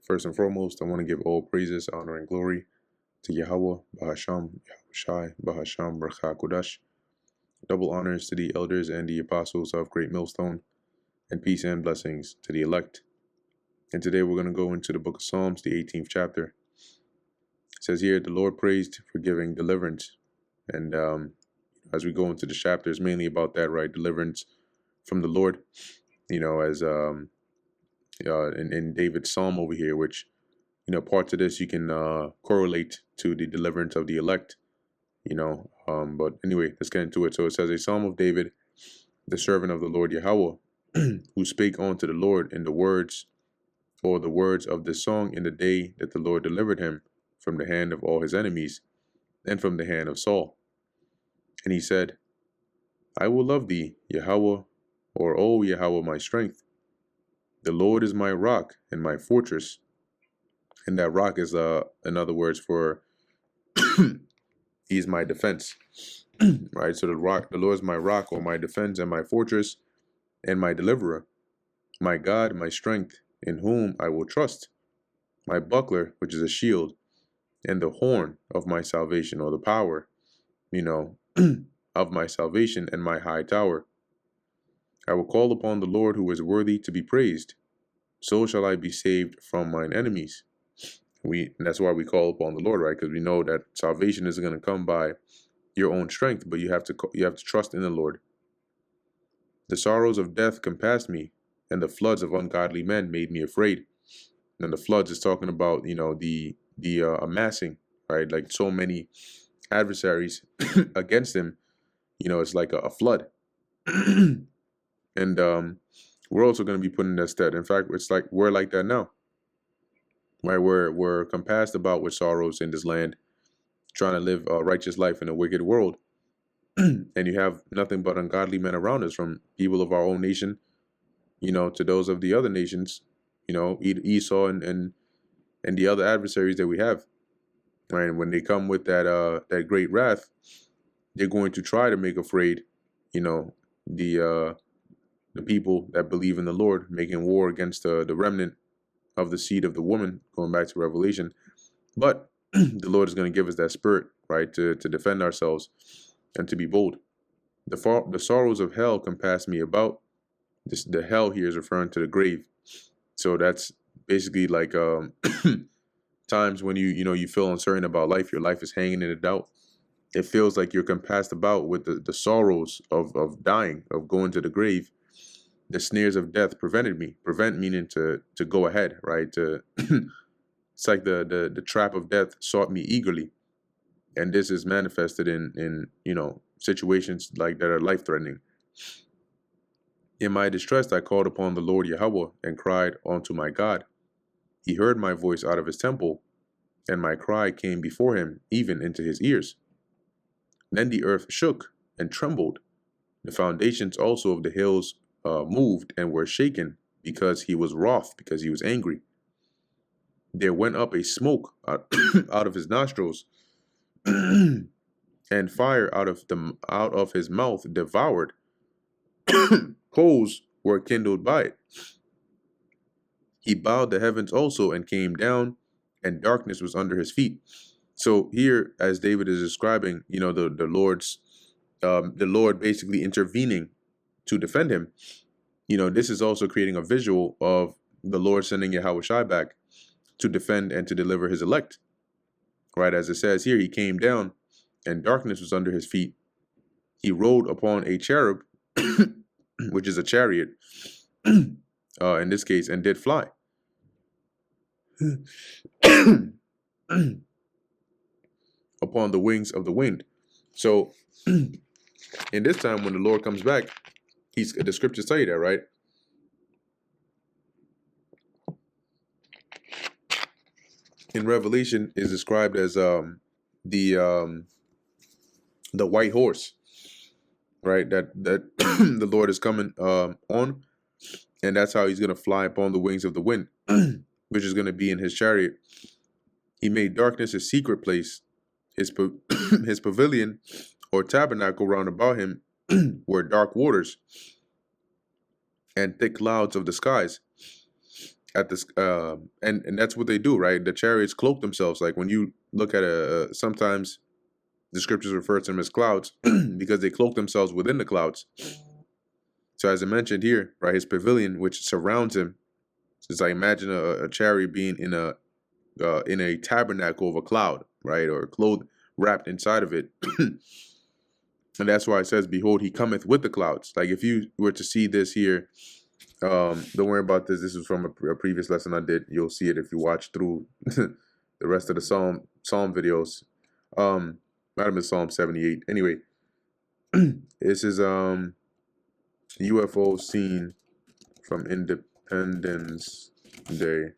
First and foremost, I want to give all praises, honor, and glory to Yahweh, Bahasham, Yahushai, Bahasham, Barcha Kodash. Double honors to the elders and the apostles of Great Millstone, and peace and blessings to the elect. And today we're going to go into the book of Psalms, the 18th chapter. It says here, the Lord praised for giving deliverance. And as we go into the chapter, it's mainly about that, right? Deliverance from the Lord, as in David's psalm over here, which, parts of this you can correlate to the deliverance of the elect, but anyway, let's get into it. So it says, a psalm of David, the servant of the Lord Yahweh, who spake unto the Lord in the words of the song in the day that the Lord delivered him from the hand of all his enemies and from the hand of Saul. And he said, I will love thee, Yahweh, or O Yahweh, my strength. The Lord is my rock and my fortress. And that rock is, in other words, for he is my defense, right? So the Lord is my rock or my defense and my fortress and my deliverer, my God, my strength, in whom I will trust, my buckler, which is a shield, and the horn of my salvation, or the power, of my salvation, and my high tower. I will call upon the Lord, who is worthy to be praised. So shall I be saved from mine enemies. And that's why we call upon the Lord, right? Because we know that salvation isn't going to come by your own strength, but you have to trust in the Lord. The sorrows of death compassed me, and the floods of ungodly men made me afraid. And the floods is talking about, the amassing, right? Like so many adversaries against him, it's like a flood. And we're also going to be put in that stead. In fact, it's like we're like that now, right? We're compassed about with sorrows in this land, trying to live a righteous life in a wicked world. And you have nothing but ungodly men around us, from people of our own nation, to those of the other nations, Esau and the other adversaries that we have. Right? And when they come with that great wrath, they're going to try to make afraid, the people that believe in the Lord, making war against the remnant of the seed of the woman, going back to Revelation. But the Lord is going to give us that spirit, right, to defend ourselves and to be bold. The sorrows of hell compass me about. The hell here is referring to the grave. So that's basically like times when you feel uncertain about life. Your life is hanging in a doubt. It feels like you're compassed about with the sorrows of dying, of going to the grave. The snares of death prevented me. Prevent meaning to go ahead, right? It's like the trap of death sought me eagerly. And this is manifested in situations like that are life-threatening. In my distress, I called upon the Lord Yahweh and cried unto my God. He heard my voice out of his temple, and my cry came before him, even into his ears. Then the earth shook and trembled. The foundations also of the hills moved and were shaken, because he was wroth, because he was angry. There went up a smoke out of his nostrils, and fire out of his mouth devoured. Coals were kindled by it. He bowed the heavens also and came down, and darkness was under his feet. So here, as David is describing, the Lord basically intervening to defend him. This is also creating a visual of the Lord sending Yahushai back to defend and to deliver his elect. Right, as it says here, he came down, and darkness was under his feet. He rode upon a cherub, which is a chariot, in this case, and did fly. Upon the wings of the wind. So in this time when the Lord comes back, the scriptures tell you that, right? In Revelation is described as the white horse, right? That the Lord is coming on, and that's how he's going to fly upon the wings of the wind, which is going to be in his chariot. He made darkness his secret place. His pavilion or tabernacle round about him were dark waters and thick clouds of the skies. at this, and that's what they do, right? The chariots cloak themselves. Like when you look at sometimes the scriptures refer to them as clouds because they cloak themselves within the clouds. So as I mentioned here, right, his pavilion, which surrounds him, it's like imagine a chariot being in a tabernacle of a cloud, right, or cloth wrapped inside of it. And that's why it says, "Behold, he cometh with the clouds." Like if you were to see this here, don't worry about this. This is from a previous lesson I did. You'll see it if you watch through the rest of the Psalm videos. Might have been Psalm 78. Anyway, this is UFO seen from Independence Day,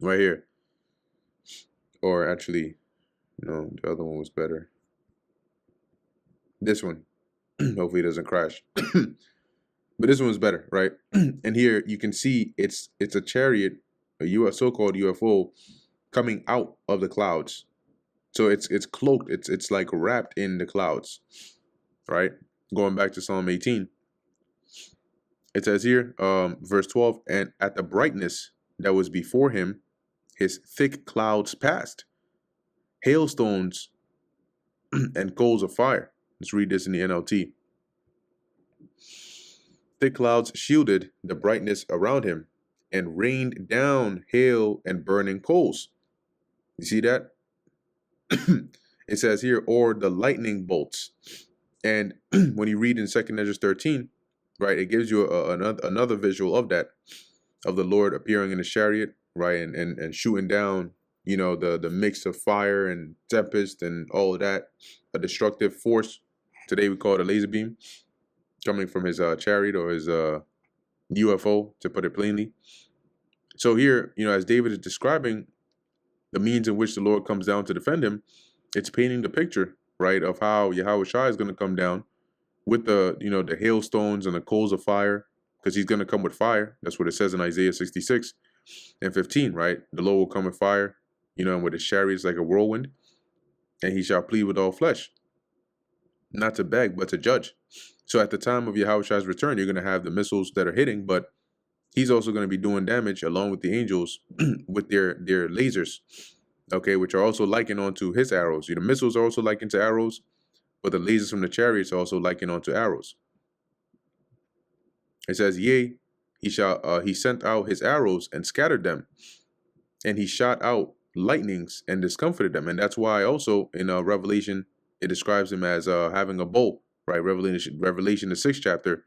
right here. Or actually, no, the other one was better. This one. Hopefully it doesn't crash. But this one was better, right? And here you can see it's a chariot, a so-called UFO, coming out of the clouds. So it's cloaked, it's like wrapped in the clouds, right? Going back to Psalm 18. It says here, verse 12, and at the brightness that was before him, his thick clouds passed, hailstones and coals of fire. Let's read this in the NLT. Thick clouds shielded the brightness around him and rained down hail and burning coals. You see that? It says here, or the lightning bolts. And when you read in 2nd Ezra 13, right, it gives you another visual of that, of the Lord appearing in a chariot, right, and shooting down, you know, the mix of fire and tempest and all of that, a destructive force. Today we call it a laser beam, coming from his chariot or his UFO, to put it plainly. So here, you know, as David is describing the means in which the Lord comes down to defend him, it's painting the picture, right, of how Yahushua is going to come down with the, you know, the hailstones and the coals of fire, because he's going to come with fire. That's what it says in Isaiah 66 and 15, right? The Lord will come with fire, you know, and with his chariots like a whirlwind, and he shall plead with all flesh, not to beg, but to judge. So at the time of Yahushua's return, you're going to have the missiles that are hitting, but he's also going to be doing damage along with the angels with their lasers, okay, which are also likened onto his arrows. You know, missiles are also likened to arrows, but the lasers from the chariots are also likened onto arrows. It says, yea, he sent out his arrows and scattered them, and he shot out lightnings and discomfited them. And that's why also in Revelation, it describes him as having a bow, right? Revelation, the 6th chapter.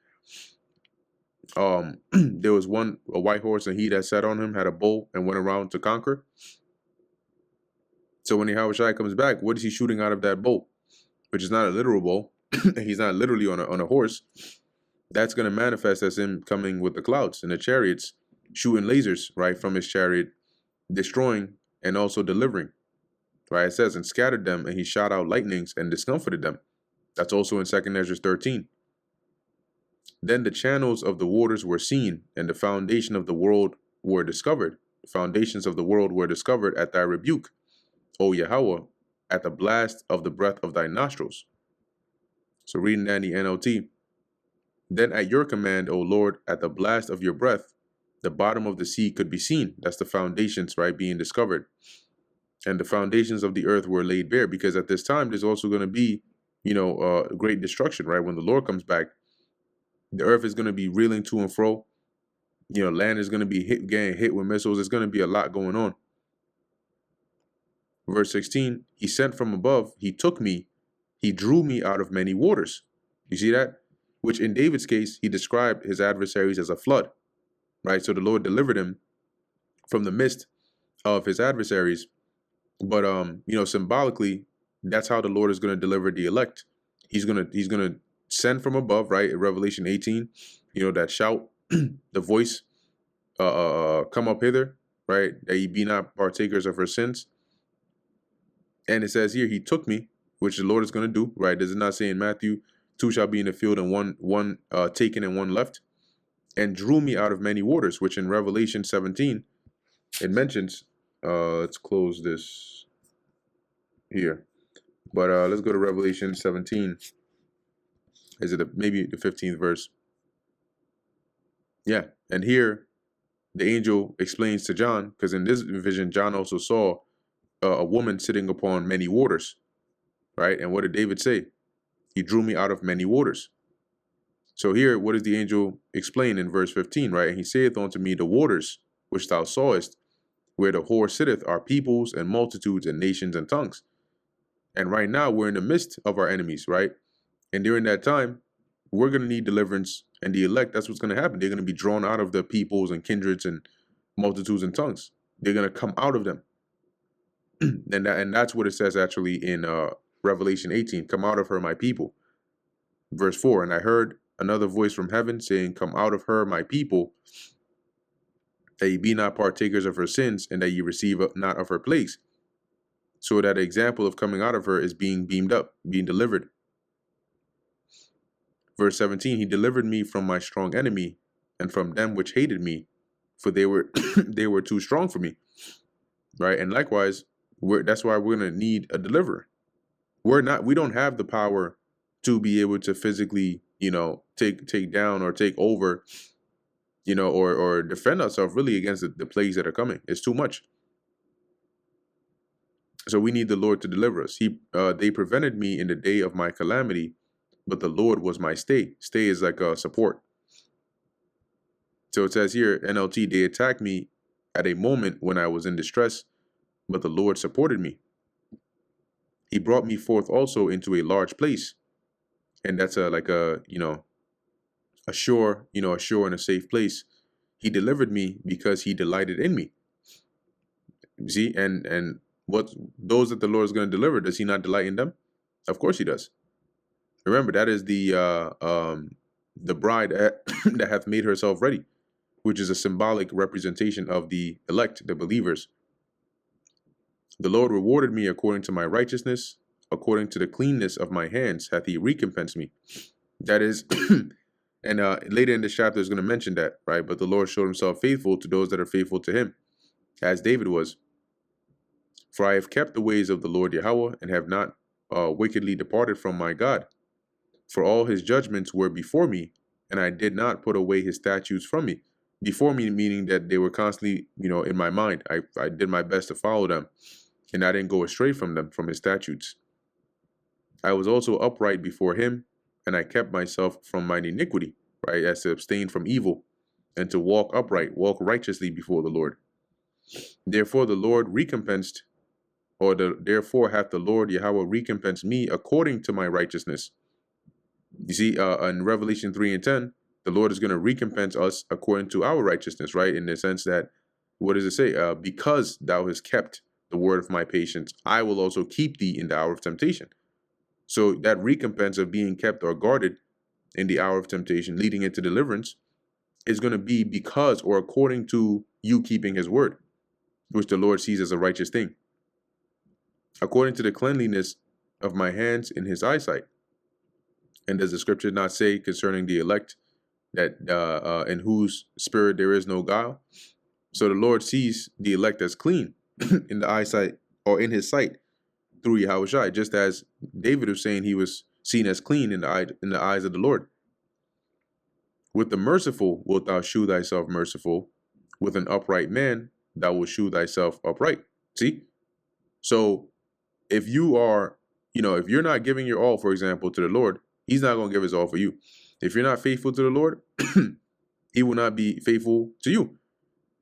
There was a white horse, and he that sat on him had a bow and went around to conquer. So when Yahushua comes back, what is he shooting out of that bow? Which is not a literal bow. He's not literally on a horse. That's going to manifest as him coming with the clouds and the chariots, shooting lasers, right, from his chariot, destroying and also delivering. Right, it says, and scattered them, and he shot out lightnings and discomfited them. That's also in 2nd Ezra 13. Then the channels of the waters were seen, and the foundation of the world were discovered. The foundations of the world were discovered at thy rebuke, O Yahweh, at the blast of the breath of thy nostrils. So reading that in the NLT. Then at your command, O Lord, at the blast of your breath, the bottom of the sea could be seen. That's the foundations, right, being discovered. And the foundations of the earth were laid bare, because at this time, there's also going to be, you know, great destruction, right? When the Lord comes back, the earth is going to be reeling to and fro. You know, land is going to be getting hit with missiles. There's going to be a lot going on. Verse 16, he sent from above, he took me, he drew me out of many waters. You see that? Which in David's case, he described his adversaries as a flood, right? So the Lord delivered him from the midst of his adversaries. But you know, symbolically, that's how the Lord is going to deliver the elect. He's gonna send from above, right? In Revelation 18, you know, that shout, the voice, come up hither, right? That ye be not partakers of her sins. And it says here, he took me, which the Lord is going to do, right? Does it not say in Matthew, 2 shall be in the field and one taken and one left, and drew me out of many waters, which in Revelation 17, it mentions. Let's close this here, but let's go to Revelation 17. Is it maybe the 15th verse? Yeah, and here the angel explains to John, because in this vision, John also saw a woman sitting upon many waters, right? And what did David say? He drew me out of many waters. So here, what does the angel explain in verse 15, right? And he saith unto me, the waters which thou sawest, where the whore sitteth, are peoples and multitudes and nations and tongues. And right now, we're in the midst of our enemies, right? And during that time, we're going to need deliverance. And the elect, that's what's going to happen. They're going to be drawn out of the peoples and kindreds and multitudes and tongues. They're going to come out of them. and that's what it says actually in Revelation 18, come out of her, my people. Verse 4, and I heard another voice from heaven saying, come out of her, my people, that ye be not partakers of her sins, and that ye receive not of her plagues. So that example of coming out of her is being beamed up, being delivered. Verse 17, he delivered me from my strong enemy and from them which hated me, for they were they were too strong for me. Right? And likewise, that's why we're going to need a deliverer. We don't have the power to be able to physically, take down or take over, or defend ourselves really against the plagues that are coming. It's too much. So we need the Lord to deliver us. They prevented me in the day of my calamity, but the Lord was my stay. Stay is like a support. So it says here, NLT, they attacked me at a moment when I was in distress, but the Lord supported me. He brought me forth also into a large place. And that's a shore in a safe place. He delivered me because he delighted in me. See, and what those that the Lord is going to deliver, does he not delight in them? Of course he does. Remember, that is the bride that hath made herself ready, which is a symbolic representation of the elect, the believers. The Lord rewarded me according to my righteousness, according to the cleanness of my hands hath he recompensed me. That is, and later in this chapter is going to mention that, right? But the Lord showed himself faithful to those that are faithful to him, as David was. For I have kept the ways of the Lord Yahweh, and have not wickedly departed from my God. For all his judgments were before me, and I did not put away his statutes from me. Before me, meaning that they were constantly, in my mind. I did my best to follow them, and I didn't go astray from them, from his statutes. I was also upright before him, and I kept myself from mine iniquity, right? As to abstain from evil, and to walk upright, walk righteously before the Lord. Therefore the Lord recompensed, therefore hath the Lord Yahweh recompensed me according to my righteousness. You see, in Revelation 3 and 10, the Lord is going to recompense us according to our righteousness, right? In the sense that, what does it say? Because thou hast kept the word of my patience, I will also keep thee in the hour of temptation. So that recompense of being kept or guarded in the hour of temptation, leading into deliverance, is going to be because or according to you keeping his word, which the Lord sees as a righteous thing. According to the cleanliness of my hands in his eyesight. And does the scripture not say concerning the elect that in whose spirit there is no guile? So the Lord sees the elect as clean in the eyesight, or in his sight, through Yahushua, just as David was saying he was seen as clean in the eyes of the Lord. With the merciful wilt thou shew thyself merciful, with an upright man thou wilt shew thyself upright. See? So if you are, if you're not giving your all, for example, to the Lord, he's not going to give his all for you. If you're not faithful to the Lord, he will not be faithful to you.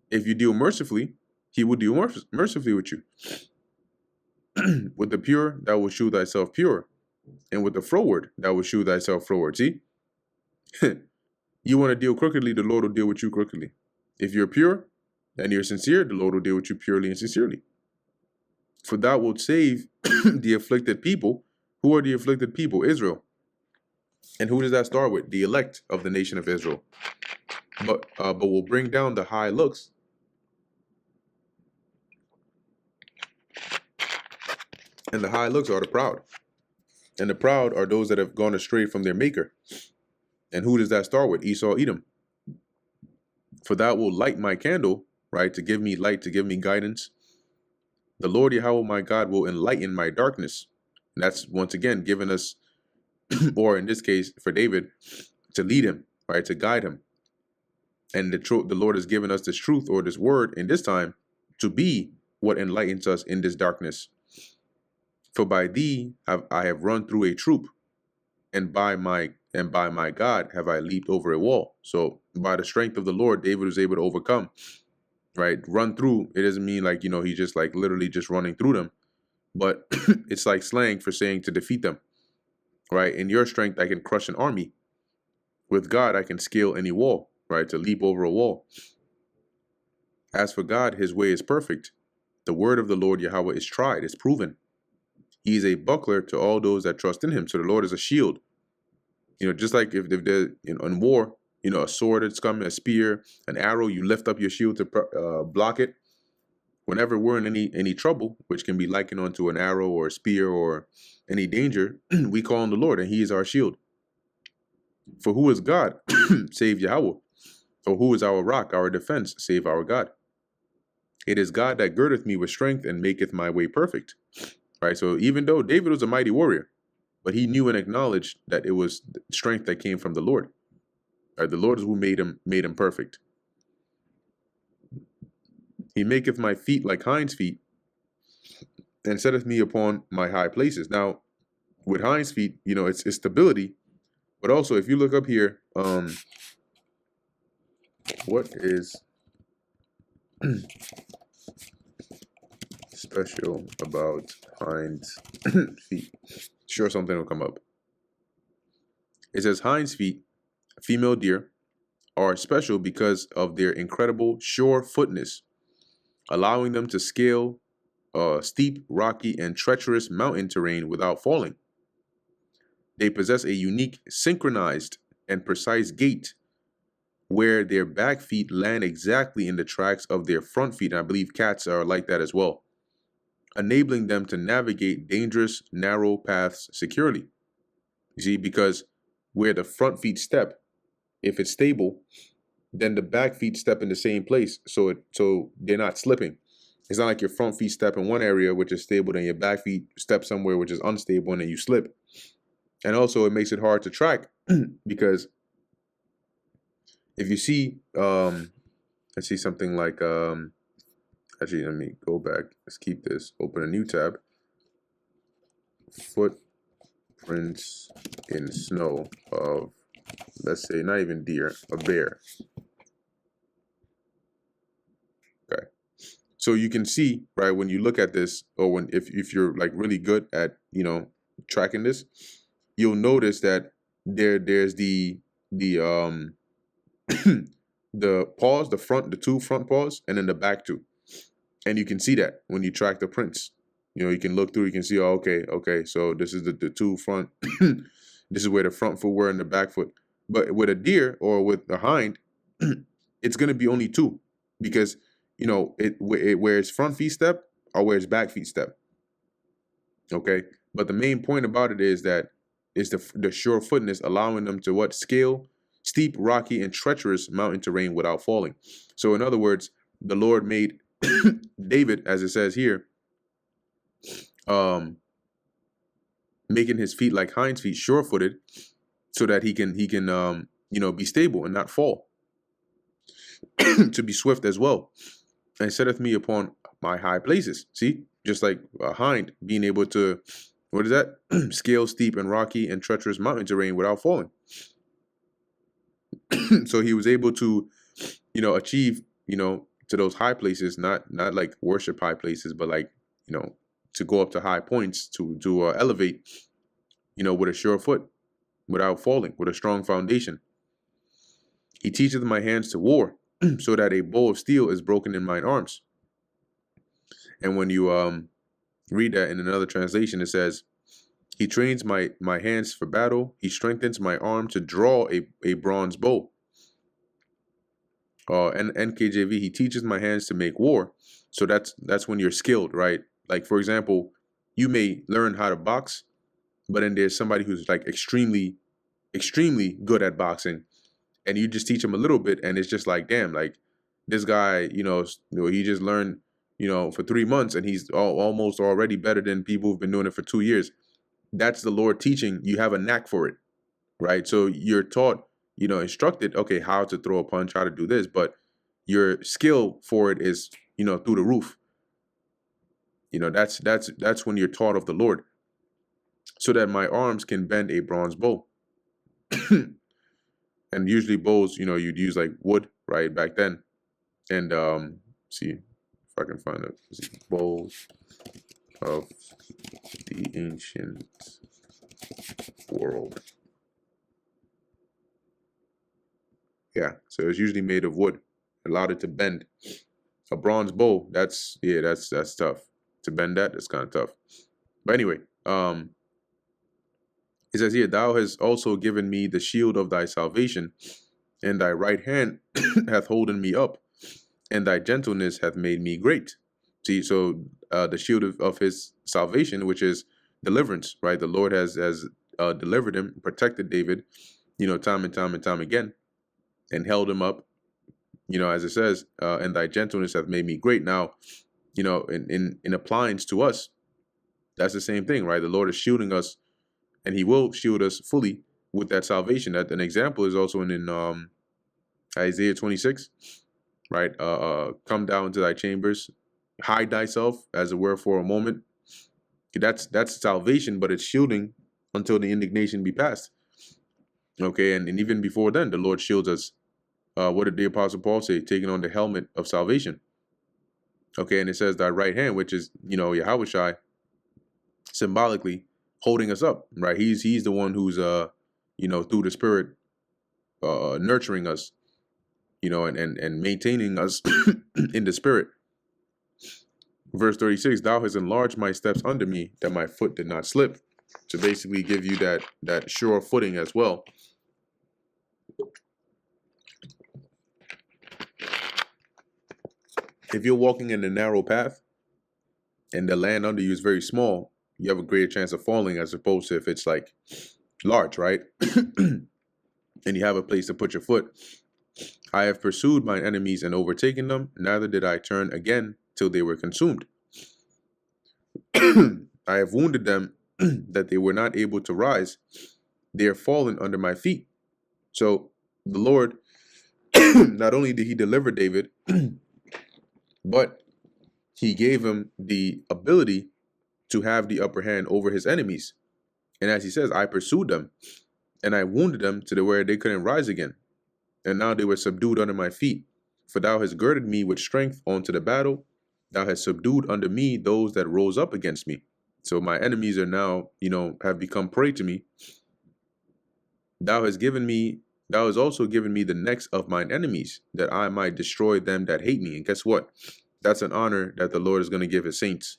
If you deal mercifully, he will deal mercifully with you. With the pure, thou wilt shew thyself pure. And with the froward, thou wilt shew thyself froward. See? You want to deal crookedly, the Lord will deal with you crookedly. If you're pure and you're sincere, the Lord will deal with you purely and sincerely. For thou wilt save the afflicted people. Who are the afflicted people? Israel. And who does that start with? The elect of the nation of Israel. But will bring down the high looks. And the high looks are the proud. And the proud are those that have gone astray from their maker. And who does that start with? Esau, Edom. For thou will light my candle, right? To give me light, to give me guidance. The Lord Yahweh my God will enlighten my darkness. And that's once again given us, or in this case for David, to lead him, right? To guide him. And the Lord has given us this truth or this word in this time to be what enlightens us in this darkness. For by thee I have run through a troop, and by my God have I leaped over a wall. So by the strength of the Lord, David was able to overcome, right? Run through, it doesn't mean like, he just like literally just running through them, but it's like slang for saying to defeat them, right? In your strength, I can crush an army. With God, I can scale any wall, right? To leap over a wall. As for God, his way is perfect. The word of the Lord Yahweh is tried, is proven. He is a buckler to all those that trust in him. So the Lord is a shield. Just like if there's in war, a sword that's coming, a spear, an arrow, you lift up your shield to block it. Whenever we're in any trouble, which can be likened onto an arrow or a spear or any danger, we call on the Lord, and he is our shield. For who is God, save Yahweh? Or who is our rock, our defense, save our God? It is God that girdeth me with strength and maketh my way perfect. Right? So even though David was a mighty warrior, but he knew and acknowledged that it was strength that came from the Lord. Right? The Lord is who made him perfect. He maketh my feet like hinds' feet, and setteth me upon my high places. Now, with hinds' feet, it's stability, but also if you look up here, what is special about hinds' feet? Sure, something will come up. It says hinds' feet, female deer, are special because of their incredible sure-footness, allowing them to scale steep, rocky, and treacherous mountain terrain without falling. They possess a unique, synchronized, and precise gait where their back feet land exactly in the tracks of their front feet, and I believe cats are like that as well, enabling them to navigate dangerous, narrow paths securely. You see, because where the front feet step, if it's stable, then the back feet step in the same place, so they're not slipping. It's not like your front feet step in one area, which is stable, then your back feet step somewhere, which is unstable, and then you slip. And also, it makes it hard to track because if you see, let's see something like, actually, let me go back. Let's keep this. Open a new tab. Footprints in snow of, let's say, not even deer, a bear. Okay. So you can see, right, when you look at this, or if you're like really good at, tracking this, you'll notice that there's the the paws, the two front paws, and then the back two. And you can see that when you track the prints. You can look through, you can see, oh, okay, so this is the two front, this is where the front foot were and the back foot. But with a deer or with a hind, it's going to be only two, because, where its front feet step or where its back feet step. Okay. But the main point about it is that it's the sure footness, allowing them to scale steep, rocky, and treacherous mountain terrain without falling. So in other words, the Lord made David, as it says here, making his feet like hinds' feet, sure-footed, so that he can be stable and not fall, to be swift as well, and setteth me upon my high places. See, just like a hind being able to, what is that? Scale steep and rocky and treacherous mountain terrain without falling. So he was able to, achieve, to those high places, not like worship high places, but like, to go up to high points, to elevate, with a sure foot, without falling, with a strong foundation. He teacheth my hands to war, so that a bow of steel is broken in mine arms. And when you read that in another translation, it says, he trains my hands for battle. He strengthens my arm to draw a bronze bow. And NKJV, he teaches my hands to make war. So that's when you're skilled, right? Like, for example, you may learn how to box, but then there's somebody who's like extremely, extremely good at boxing, and you just teach him a little bit, and it's just like, damn, like this guy, he just learned, for 3 months, and he's almost already better than people who've been doing it for 2 years. That's the Lord teaching. You have a knack for it, right? So you're taught, instructed, okay, how to throw a punch, how to do this, but your skill for it is, through the roof. That's when you're taught of the Lord, so that my arms can bend a bronze bow. And usually bows, you'd use like wood, right, back then. And see if I can find it. Bows of the ancient world. Yeah, so it's usually made of wood, allowed it to bend. A bronze bow, that's tough. To bend that's kind of tough. But anyway, it says here, thou hast also given me the shield of thy salvation, and thy right hand hath holden me up, and thy gentleness hath made me great. See, so the shield of his salvation, which is deliverance, right? The Lord has delivered him, protected David, time and time and time again, and held him up, as it says, and thy gentleness hath made me great. Now, in appliance to us, that's the same thing, right? The Lord is shielding us, and he will shield us fully with that salvation. That an example is also in Isaiah 26, right? Come down to thy chambers, hide thyself, as it were, for a moment. That's salvation, but it's shielding until the indignation be past. Okay, and even before then, the Lord shields us. What did the Apostle Paul say? Taking on the helmet of salvation. Okay, and it says thy right hand, which is, Yahushai, symbolically holding us up, right? He's the one who's through the Spirit nurturing us, and maintaining us in the Spirit. Verse 36, thou hast enlarged my steps under me, that my foot did not slip. To basically give you that sure footing as well. If you're walking in a narrow path and the land under you is very small, you have a greater chance of falling, as opposed to if it's like large, right? And you have a place to put your foot. I have pursued mine enemies and overtaken them, neither did I turn again till they were consumed. I have wounded them that they were not able to rise. They are fallen under my feet. So the Lord, not only did he deliver David, but he gave him the ability to have the upper hand over his enemies. And as he says, I pursued them, and I wounded them to the where they couldn't rise again. And now they were subdued under my feet. For thou hast girded me with strength unto the battle. Thou hast subdued under me those that rose up against me. So my enemies are now, have become prey to me. Thou hast also given me the necks of mine enemies, that I might destroy them that hate me. And guess what? That's an honor that the Lord is going to give his saints.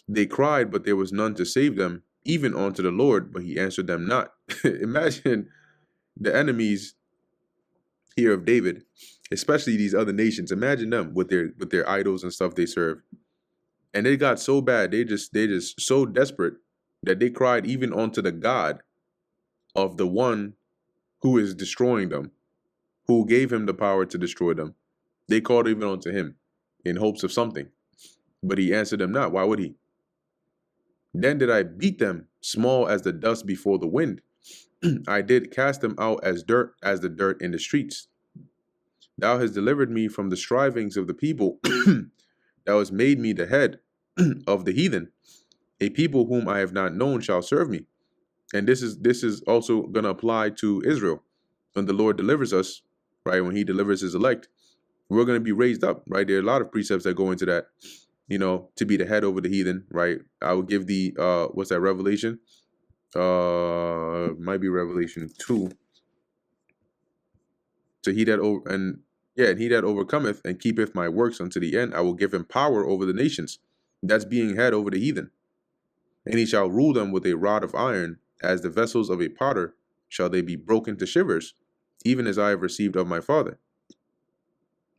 They cried, but there was none to save them, even unto the Lord, but he answered them not. Imagine the enemies here of David, especially these other nations. Imagine them with their idols and stuff they serve. And they got so bad, they just so desperate that they cried even unto the God of the one who is destroying them, who gave him the power to destroy them. They called even unto him in hopes of something, but he answered them not. Why would he? Then did I beat them, small as the dust before the wind. I did cast them out as the dirt in the streets. Thou hast delivered me from the strivings of the people. Thou hast made me the head of the heathen. A people whom I have not known shall serve me. And this is also going to apply to Israel. When the Lord delivers us, right, when he delivers his elect, we're going to be raised up, right? There are a lot of precepts that go into that, to be the head over the heathen, right? I will give the, what's that, Revelation? Might be Revelation 2. So he that overcometh and keepeth my works unto the end, I will give him power over the nations. That's being head over the heathen. And he shall rule them with a rod of iron, as the vessels of a potter shall they be broken to shivers, even as I have received of my Father.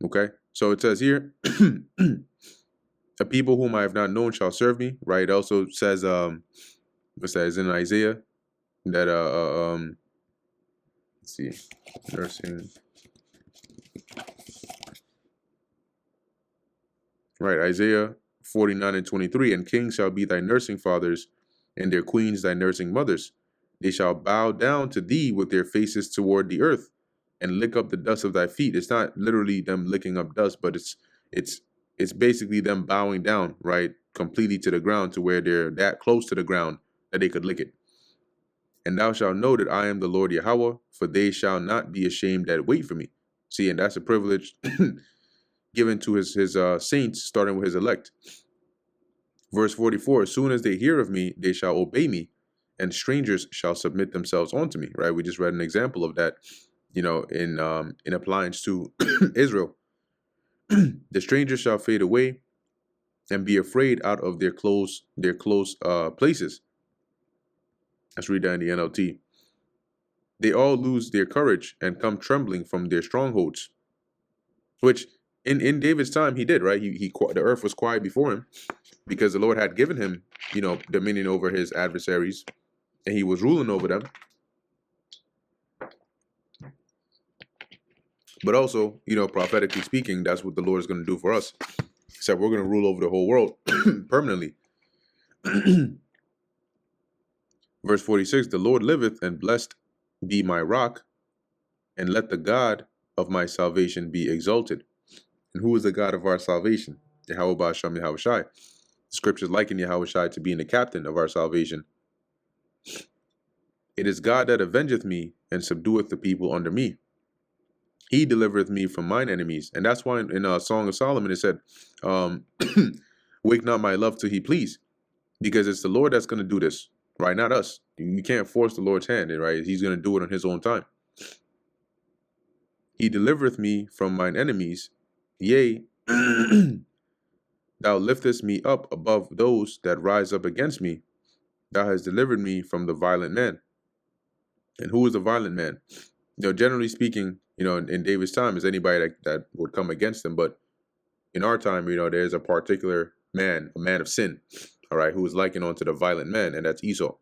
Okay, so it says here, a people whom I have not known shall serve me, right? It also says, what's that, is in Isaiah, that, let's see, nursing, right, Isaiah 49 and 23, and kings shall be thy nursing fathers, and their queens thy nursing mothers. They shall bow down to thee with their faces toward the earth, and lick up the dust of thy feet. It's not literally them licking up dust, but it's it's basically them bowing down, right, completely to the ground, to where they're that close to the ground that they could lick it. And thou shalt know that I am the Lord Yahweh, for they shall not be ashamed that wait for me. See, and that's a privilege given to his saints, starting with his elect. Verse 44, as soon as they hear of me, they shall obey me, and strangers shall submit themselves unto me. Right? We just read an example of that, in appliance to Israel. The strangers shall fade away and be afraid out of their close places. Let's read that in the NLT. They all lose their courage and come trembling from their strongholds. Which in David's time he did, right? He the earth was quiet before him, because the Lord had given him, dominion over his adversaries, and he was ruling over them. But also, prophetically speaking, that's what the Lord is going to do for us. He said we're going to rule over the whole world permanently. Verse 46, the Lord liveth, and blessed be my rock, and let the God of my salvation be exalted. And who is the God of our salvation? Yahweh Ba'asham Yahweh Shai. The scriptures liken Yahweh Shai to being the captain of our salvation. It is God that avengeth me, and subdueth the people under me. He delivereth me from mine enemies. And that's why in Song of Solomon it said, wake not my love till he please. Because it's the Lord that's going to do this, right? Not us. You can't force the Lord's hand, right? He's going to do it on his own time. He delivereth me from mine enemies. Yea, thou liftest me up above those that rise up against me. Thou hast delivered me from the violent man. And who is the violent man? Generally speaking, in David's time, is anybody that would come against him. But in our time, there's a particular man, a man of sin, all right, who is likened unto the violent man, and that's Esau.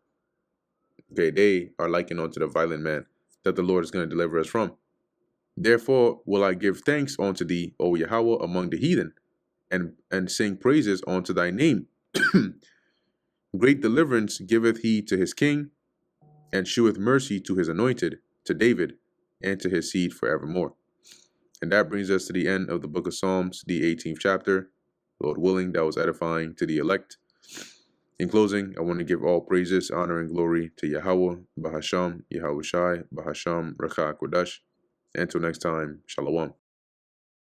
Okay, they are likened unto the violent man that the Lord is going to deliver us from. Therefore will I give thanks unto thee, O Yahweh, among the heathen, and sing praises unto thy name. Great deliverance giveth he to his king, and sheweth mercy to his anointed, to David, and to his seed forevermore. And that brings us to the end of the book of Psalms, the 18th chapter. Lord willing, that was edifying to the elect. In closing, I want to give all praises, honor, and glory to Yahweh, Bahasham, Yahweh Shai, Bahasham, Rakha Kodash. Until next time, Shalom.